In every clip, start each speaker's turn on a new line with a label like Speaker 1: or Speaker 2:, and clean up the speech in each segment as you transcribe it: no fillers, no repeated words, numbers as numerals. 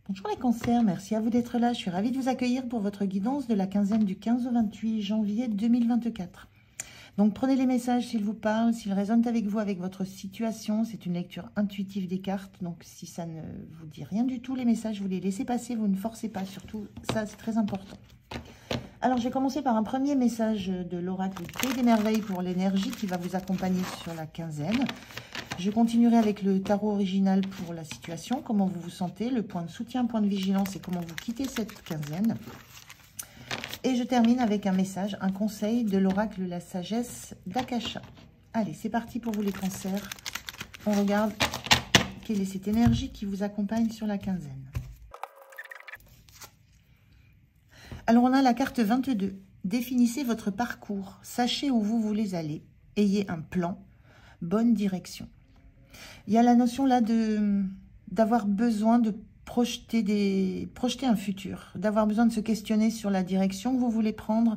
Speaker 1: Bonjour les cancers, merci à vous d'être là. Je suis ravie de vous accueillir pour votre guidance de la quinzaine du 15 au 28 janvier 2024. Donc prenez les messages s'ils vous parlent, s'ils résonnent avec vous, avec votre situation. C'est une lecture intuitive des cartes. Donc si ça ne vous dit rien du tout, les messages, vous les laissez passer, vous ne forcez pas. Surtout, ça c'est très important. Alors je vais commencer par un premier message de l'oracle Thé des Merveilles pour l'énergie qui va vous accompagner sur la quinzaine. Je continuerai avec le tarot original pour la situation, comment vous vous sentez, le point de soutien, point de vigilance et comment vous quittez cette quinzaine. Et je termine avec un message, un conseil de l'oracle La Sagesse d'Akasha. Allez, c'est parti pour vous les cancers. On regarde quelle est cette énergie qui vous accompagne sur la quinzaine. Alors on a la carte 22. Définissez votre parcours, sachez où vous voulez aller, ayez un plan, bonne direction. Il y a la notion là d'avoir besoin de projeter un futur, d'avoir besoin de se questionner sur la direction que vous voulez prendre,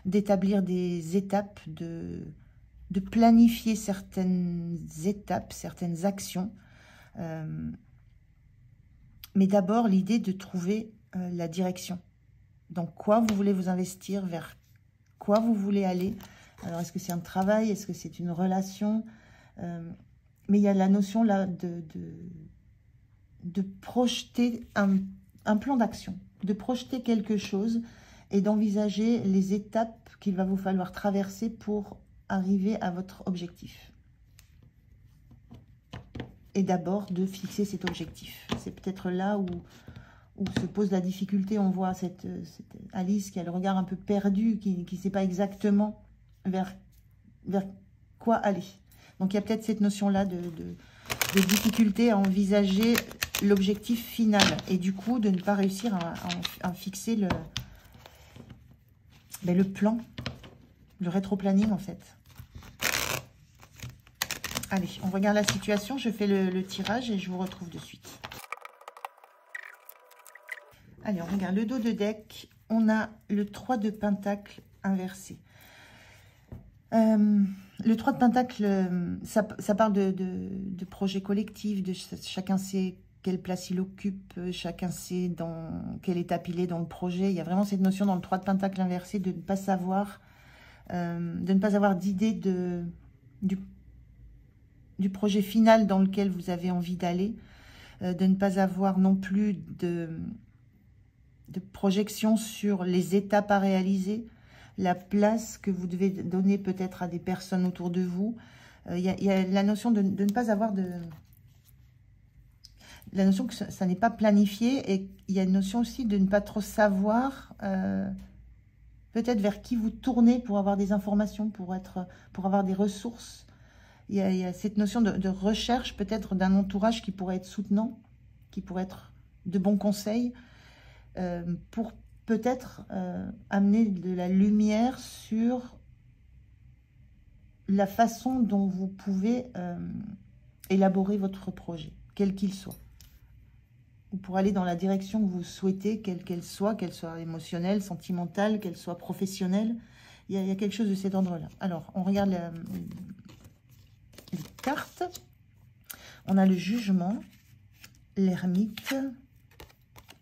Speaker 1: d'établir des étapes, de planifier certaines étapes, certaines actions. Mais d'abord, l'idée de trouver la direction. Dans quoi vous voulez vous investir, vers quoi vous voulez aller. Alors, est-ce que c'est un travail, est-ce que c'est une relation mais il y a la notion là de projeter un plan d'action, de projeter quelque chose et d'envisager les étapes qu'il va vous falloir traverser pour arriver à votre objectif. Et d'abord de fixer cet objectif. C'est peut-être là où se pose la difficulté. On voit cette Alice qui a le regard un peu perdu, qui ne sait pas exactement vers quoi aller. Donc, il y a peut-être cette notion-là de difficulté à envisager l'objectif final. Et du coup, de ne pas réussir à fixer le plan, le rétro-planning, en fait. Allez, on regarde la situation. Je fais le tirage et je vous retrouve de suite. Allez, on regarde le dos de deck. On a le 3 de Pentacle inversé. Le 3 de Pentacle, ça parle de projets collectifs, de chacun sait quelle place il occupe, chacun sait dans quelle étape il est dans le projet. Il y a vraiment cette notion dans le 3 de Pentacle inversé de ne pas savoir, d'idée du projet final dans lequel vous avez envie d'aller, de ne pas avoir non plus de projection sur les étapes à réaliser, la place que vous devez donner peut-être à des personnes autour de vous. Il y a la notion de ne pas avoir la notion que ça n'est pas planifié, et il y a une notion aussi de ne pas trop savoir peut-être vers qui vous tournez pour avoir des informations, pour avoir des ressources. Il y a cette notion de recherche peut-être d'un entourage qui pourrait être soutenant, qui pourrait être de bons conseils, pour peut-être amener de la lumière sur la façon dont vous pouvez élaborer votre projet, quel qu'il soit. Ou pour aller dans la direction que vous souhaitez, quelle qu'elle soit émotionnelle, sentimentale, qu'elle soit professionnelle. Il y a quelque chose de cet ordre-là. Alors, on regarde les cartes. On a le jugement, l'ermite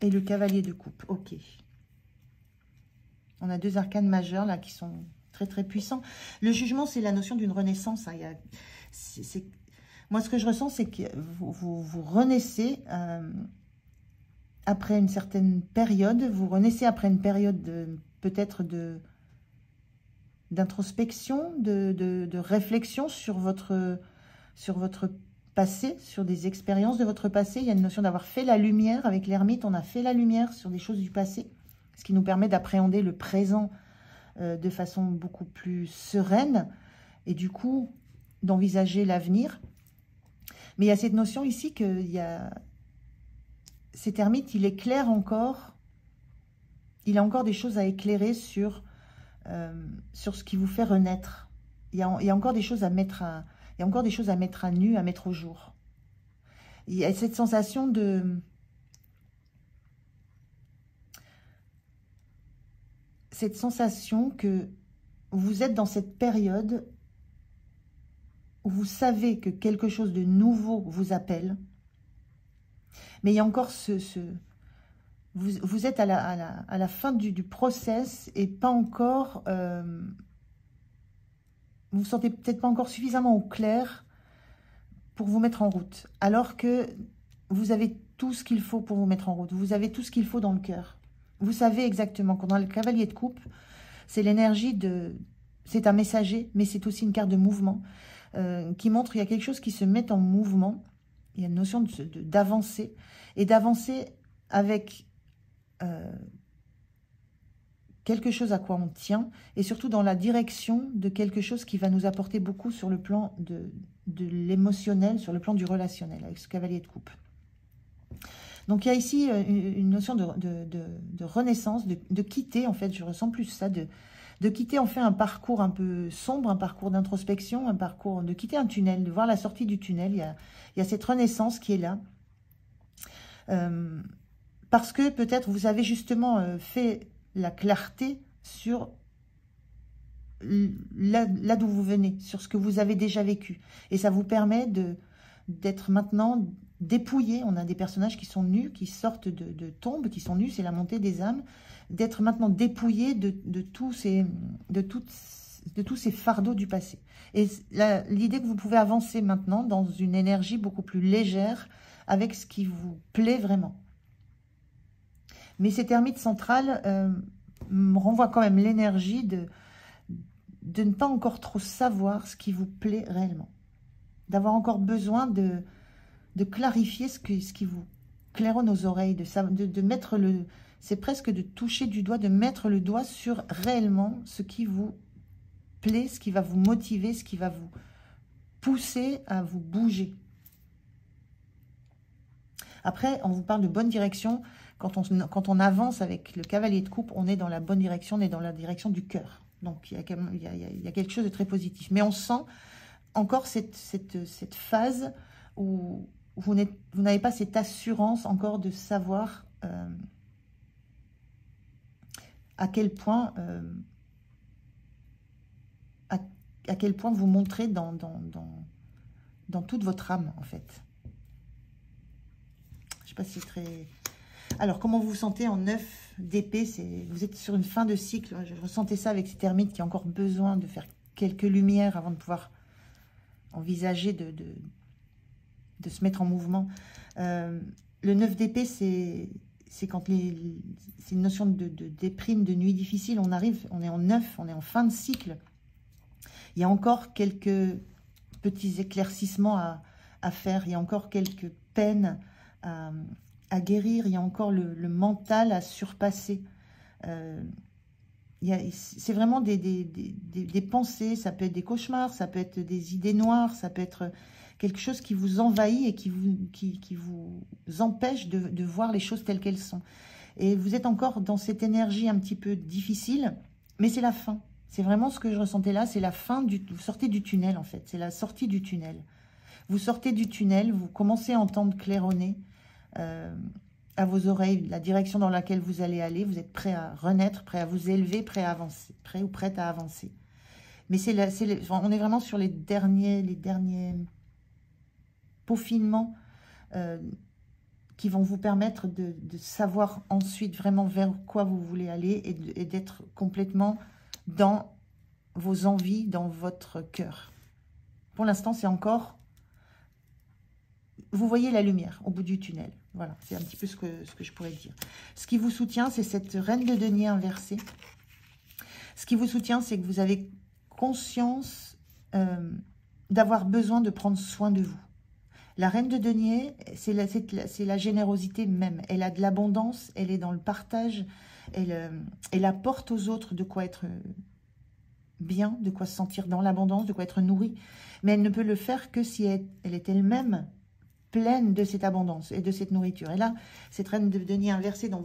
Speaker 1: et le cavalier de coupe. Ok. On a deux arcanes majeurs là qui sont très très puissants. Le jugement, c'est la notion d'une renaissance. Hein. Moi, ce que je ressens, c'est que vous renaissez après une certaine période. Vous renaissez après une période peut-être d'introspection, de réflexion sur votre passé, sur des expériences de votre passé. Il y a une notion d'avoir fait la lumière. Avec l'ermite, on a fait la lumière sur des choses du passé, ce qui nous permet d'appréhender le présent de façon beaucoup plus sereine et du coup d'envisager l'avenir. Mais il y a cette notion ici que cet ermite, il éclaire encore, il a encore des choses à éclairer sur ce qui vous fait renaître. Il y a encore des choses à mettre à, il y a encore des choses à mettre à nu, à mettre au jour. Il y a cette sensation que vous êtes dans cette période où vous savez que quelque chose de nouveau vous appelle, mais il y a encore vous êtes à la fin du process et pas encore... vous vous sentez peut-être pas encore suffisamment au clair pour vous mettre en route. Alors que vous avez tout ce qu'il faut pour vous mettre en route. Vous avez tout ce qu'il faut dans le cœur. Vous savez exactement quand dans le cavalier de coupe, c'est l'énergie de... C'est un messager, mais c'est aussi une carte de mouvement qui montre qu'il y a quelque chose qui se met en mouvement. Il y a une notion d'avancer. Et d'avancer avec quelque chose à quoi on tient. Et surtout dans la direction de quelque chose qui va nous apporter beaucoup sur le plan de l'émotionnel, sur le plan du relationnel, avec ce cavalier de coupe. Donc, il y a ici une notion de renaissance, de quitter, en fait, je ressens plus ça, de quitter, en fait, un parcours un peu sombre, un parcours d'introspection, un parcours, de quitter un tunnel, de voir la sortie du tunnel. Il y a cette renaissance qui est là. Parce que peut-être vous avez justement fait la clarté sur là d'où vous venez, sur ce que vous avez déjà vécu. Et ça vous permet d'être maintenant... dépouillés, on a des personnages qui sont nus, qui sortent de tombes, qui sont nus, c'est la montée des âmes, d'être maintenant dépouillés de tous ces fardeaux du passé. Et l'idée que vous pouvez avancer maintenant dans une énergie beaucoup plus légère avec ce qui vous plaît vraiment. Mais ces termites centrales me renvoient quand même l'énergie de ne pas encore trop savoir ce qui vous plaît réellement. D'avoir encore besoin de clarifier ce qui vous claironne aux oreilles, de mettre le... C'est presque de toucher du doigt, de mettre le doigt sur réellement ce qui vous plaît, ce qui va vous motiver, ce qui va vous pousser à vous bouger. Après, on vous parle de bonne direction. Quand on avance avec le cavalier de coupe, on est dans la bonne direction, on est dans la direction du cœur. Donc, il y a quelque chose de très positif. Mais on sent encore cette phase où vous n'avez pas cette assurance encore de savoir à quel point vous montrez dans toute votre âme, en fait. Je ne sais pas si c'est très... Alors, comment vous vous sentez en 9 d'épée? Vous êtes sur une fin de cycle. Je ressentais ça avec ces termites qui ont encore besoin de faire quelques lumières avant de pouvoir envisager de se mettre en mouvement. Le 9 d'épée, c'est quand c'est une notion de déprime, de nuit difficile. On est en 9, on est en fin de cycle. Il y a encore quelques petits éclaircissements à faire. Il y a encore quelques peines à guérir. Il y a encore le mental à surpasser. C'est vraiment des pensées. Ça peut être des cauchemars, ça peut être des idées noires, ça peut être... quelque chose qui vous envahit et qui vous empêche de voir les choses telles qu'elles sont. Et vous êtes encore dans cette énergie un petit peu difficile, mais c'est la fin. C'est vraiment ce que je ressentais là, c'est la fin, vous sortez du tunnel en fait, c'est la sortie du tunnel. Vous sortez du tunnel, vous commencez à entendre claironner à vos oreilles la direction dans laquelle vous allez aller, vous êtes prêt à renaître, prêt à vous élever, prêt à avancer, prêt ou prête à avancer. Mais on est vraiment sur les derniers peaufinement qui vont vous permettre de savoir ensuite vraiment vers quoi vous voulez aller et d'être complètement dans vos envies, dans votre cœur. Pour l'instant, c'est encore... Vous voyez la lumière au bout du tunnel. Voilà, c'est un petit peu ce que je pourrais dire. Ce qui vous soutient, c'est cette reine de denier inversée. Ce qui vous soutient, c'est que vous avez conscience d'avoir besoin de prendre soin de vous. La reine de denier, c'est la générosité même. Elle a de l'abondance, elle est dans le partage, elle apporte aux autres de quoi être bien, de quoi se sentir dans l'abondance, de quoi être nourrie. Mais elle ne peut le faire que si elle est elle-même pleine de cette abondance et de cette nourriture. Et là, cette reine de denier inversée dans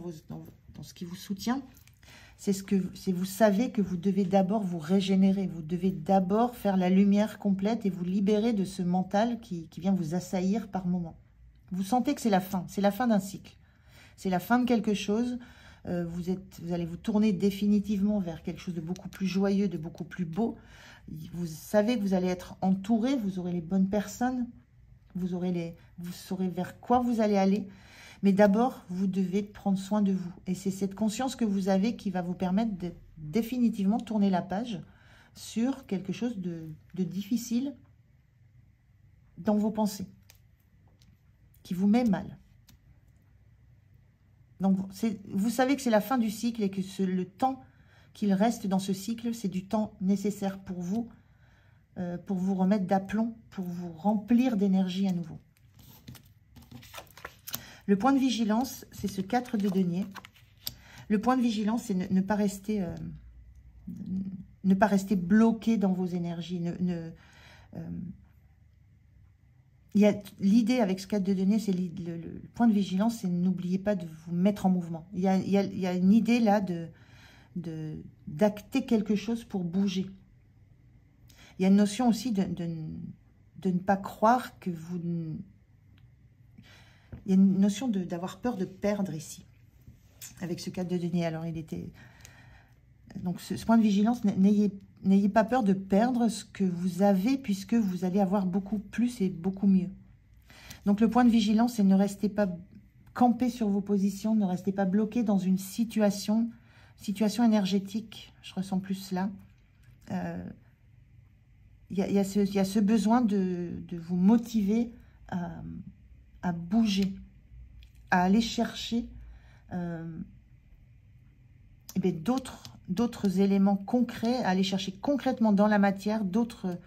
Speaker 1: ce qui vous soutient, vous savez que vous devez d'abord vous régénérer, vous devez d'abord faire la lumière complète et vous libérer de ce mental qui vient vous assaillir par moments. Vous sentez que c'est la fin d'un cycle, c'est la fin de quelque chose, vous allez vous tourner définitivement vers quelque chose de beaucoup plus joyeux, de beaucoup plus beau. Vous savez que vous allez être entouré, vous aurez les bonnes personnes, vous saurez vers quoi vous allez aller. Mais d'abord, vous devez prendre soin de vous. Et c'est cette conscience que vous avez qui va vous permettre de définitivement tourner la page sur quelque chose de difficile dans vos pensées, qui vous met mal. Donc, vous savez que c'est la fin du cycle et que le temps qu'il reste dans ce cycle, c'est du temps nécessaire pour vous remettre d'aplomb, pour vous remplir d'énergie à nouveau. Le point de vigilance, c'est ce 4 de denier. Le point de vigilance, c'est ne pas rester bloqué dans vos énergies. L'idée avec ce 4 de denier, c'est le point de vigilance, c'est n'oubliez pas de vous mettre en mouvement. Il y a une idée là d'acter quelque chose pour bouger. Il y a une notion aussi de ne pas croire que vous... Il y a une notion d'avoir peur de perdre ici, avec ce 4 de denier. Alors, il était... Donc, ce point de vigilance, n'ayez pas peur de perdre ce que vous avez, puisque vous allez avoir beaucoup plus et beaucoup mieux. Donc, le point de vigilance, c'est ne restez pas campé sur vos positions, ne restez pas bloqué dans une situation énergétique. Je ressens plus cela. Il y a ce besoin de vous motiver à bouger, à aller chercher d'autres éléments concrets, à aller chercher concrètement dans la matière d'autres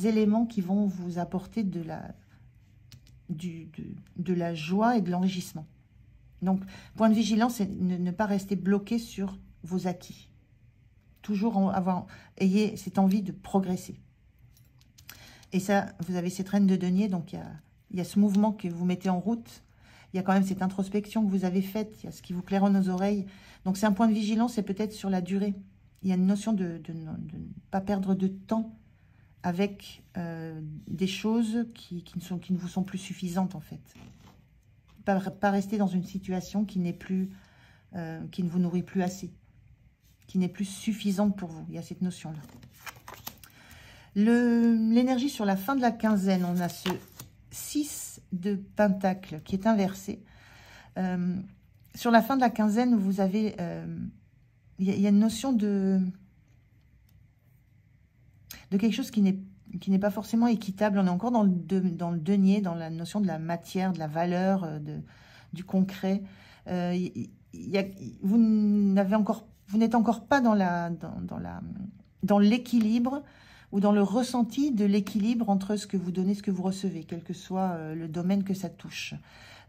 Speaker 1: éléments qui vont vous apporter de la joie et de l'enrichissement. Donc, point de vigilance, c'est ne pas rester bloqué sur vos acquis. Toujours ayez cette envie de progresser. Et ça, vous avez cette reine de denier, donc il y a ce mouvement que vous mettez en route. Il y a quand même cette introspection que vous avez faite. Il y a ce qui vous claironne aux oreilles. Donc c'est un point de vigilance, c'est peut-être sur la durée. Il y a une notion de ne pas perdre de temps avec des choses qui ne vous sont plus suffisantes en fait. Pas rester dans une situation qui ne vous nourrit plus assez, qui n'est plus suffisante pour vous. Il y a cette notion-là. L'énergie sur la fin de la quinzaine, on a ce 6 de Pentacle qui est inversé. Sur la fin de la quinzaine, vous avez... il y a une notion de quelque chose qui n'est pas forcément équitable. On est encore dans le denier, dans la notion de la matière, de la valeur, du concret. Vous n'êtes encore pas dans l'équilibre ou dans le ressenti de l'équilibre entre ce que vous donnez et ce que vous recevez, quel que soit le domaine que ça touche.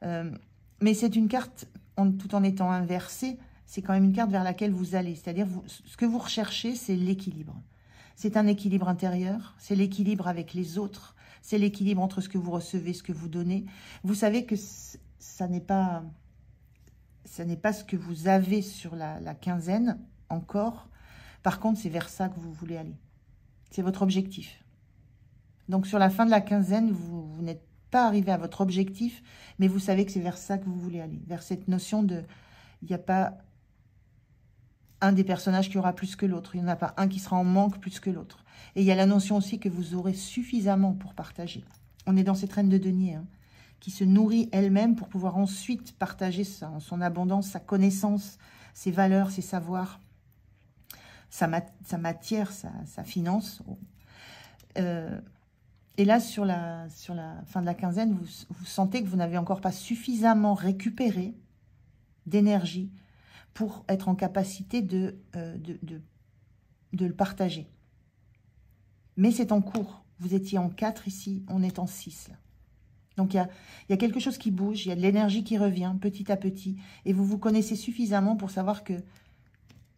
Speaker 1: Mais c'est une carte, tout en étant inversée, c'est quand même une carte vers laquelle vous allez. C'est-à-dire, ce que vous recherchez, c'est l'équilibre. C'est un équilibre intérieur, c'est l'équilibre avec les autres, c'est l'équilibre entre ce que vous recevez, ce que vous donnez. Vous savez que ça n'est pas ce que vous avez sur la quinzaine encore. Par contre, c'est vers ça que vous voulez aller. C'est votre objectif. Donc, sur la fin de la quinzaine, vous n'êtes pas arrivé à votre objectif, mais vous savez que c'est vers ça que vous voulez aller. Vers cette notion de... Il n'y a pas un des personnages qui aura plus que l'autre. Il n'y en a pas un qui sera en manque plus que l'autre. Et il y a la notion aussi que vous aurez suffisamment pour partager. On est dans cette reine de denier, qui se nourrit elle-même pour pouvoir ensuite partager son abondance, sa connaissance, ses valeurs, ses savoirs, sa matière, sa finance. Et là, sur la fin de la quinzaine, vous sentez que vous n'avez encore pas suffisamment récupéré d'énergie pour être en capacité de le partager. Mais c'est en cours. Vous étiez en 4 ici, on est en 6 là. Donc, il y a quelque chose qui bouge, il y a de l'énergie qui revient petit à petit. Et vous vous connaissez suffisamment pour savoir qu'il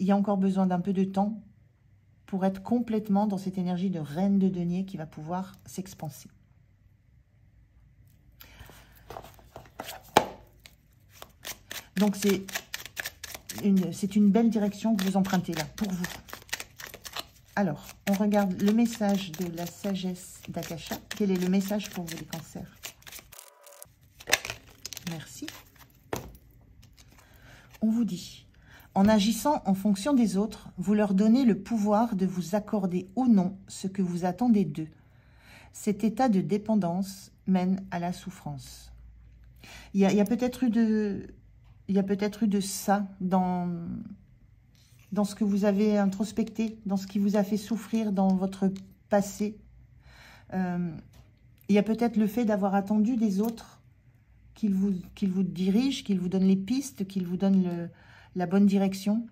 Speaker 1: y a encore besoin d'un peu de temps pour être complètement dans cette énergie de reine de denier qui va pouvoir s'expanser. Donc, c'est une belle direction que vous empruntez là, pour vous. Alors, on regarde le message de la sagesse d'Akasha. Quel est le message pour vous, les cancers? Merci. On vous dit, en agissant en fonction des autres, vous leur donnez le pouvoir de vous accorder ou non ce que vous attendez d'eux. Cet état de dépendance mène à la souffrance. Il y a peut-être eu de ça dans ce que vous avez introspecté, dans ce qui vous a fait souffrir dans votre passé. Il y a peut-être le fait d'avoir attendu des autres qu'ils vous dirigent, qu'ils vous donnent les pistes, qu'ils vous donnent la bonne direction.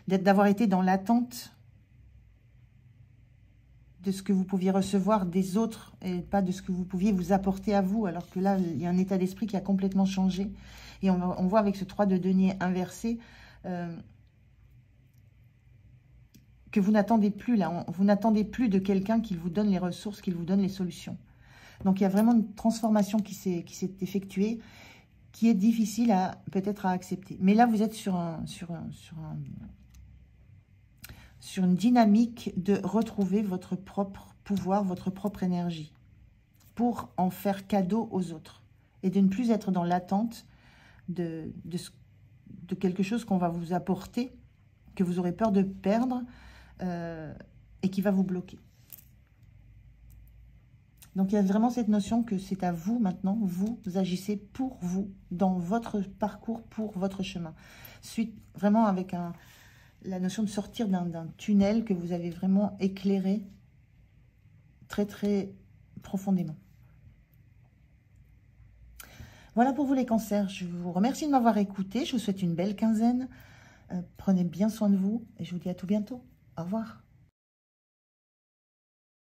Speaker 1: D'avoir été dans l'attente de ce que vous pouviez recevoir des autres et pas de ce que vous pouviez vous apporter à vous. Alors que là, il y a un état d'esprit qui a complètement changé. Et on voit avec ce 3 de denier inversé que vous n'attendez plus là. Vous n'attendez plus de quelqu'un qui vous donne les ressources, qui vous donne les solutions. Donc, il y a vraiment une transformation qui s'est effectuée, qui est difficile peut-être à accepter. Mais là, vous êtes sur une dynamique de retrouver votre propre pouvoir, votre propre énergie, pour en faire cadeau aux autres. Et de ne plus être dans l'attente de quelque chose qu'on va vous apporter, que vous aurez peur de perdre, et qui va vous bloquer. Donc, il y a vraiment cette notion que c'est à vous maintenant, vous agissez pour vous, dans votre parcours, pour votre chemin. Vraiment avec la notion de sortir d'un tunnel que vous avez vraiment éclairé très, très profondément. Voilà pour vous les cancers. Je vous remercie de m'avoir écouté. Je vous souhaite une belle quinzaine. Prenez bien soin de vous et je vous dis à tout bientôt. Au revoir.